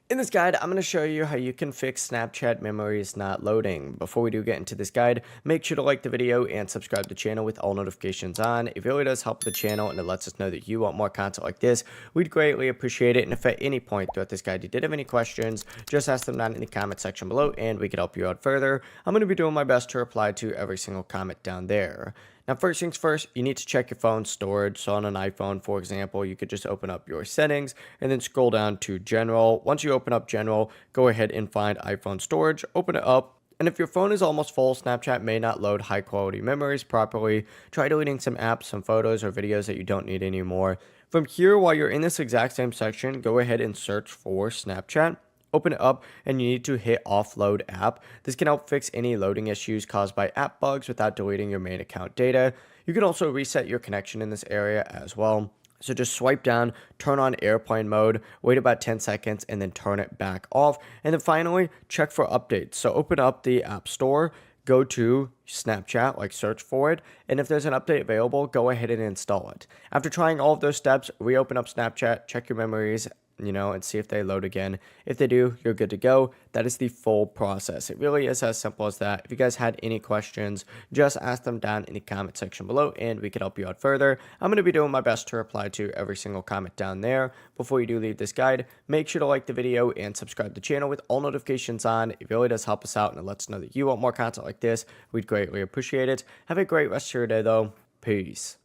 In this guide, I'm going to show you how you can fix Snapchat memories not loading. Before we do get into this guide, make sure to like the video and subscribe to the channel with all notifications on. It really does help the channel and it lets us know that you want more content like this. We'd greatly appreciate it. And if at any point throughout this guide you did have any questions, just ask them down in the comment section below and we can help you out further. I'm going to be doing my best to reply to every single comment down there. Now, first things first, you need to check your phone storage. So on an iPhone, for example, you could just open up your settings and then scroll down to general. Once you open up general, go ahead and find iPhone storage, open it up. And if your phone is almost full, Snapchat may not load high quality memories properly. Try deleting some apps, some photos, or videos that you don't need anymore. From here, while you're in this exact same section, go ahead and search for Snapchat. Open it up and you need to hit offload app. This can help fix any loading issues caused by app bugs without deleting your main account data. You can also reset your connection in this area as well. So just swipe down, turn on airplane mode, wait about 10 seconds, and then turn it back off. And then finally, check for updates. So open up the App Store, go to Snapchat, like search for it, and if there's an update available, go ahead and install it. After trying all of those steps, reopen up Snapchat, check your memories, and see if they load again. If they do, you're good to go. That is the full process. It really is as simple as that. If you guys had any questions, just ask them down in the comment section below and we can help you out further. I'm going to be doing my best to reply to every single comment down there. Before you do leave this guide, make sure to like the video and subscribe to the channel with all notifications on. It really does help us out and it lets us know that you want more content like this. We'd greatly appreciate it. Have a great rest of your day though. Peace.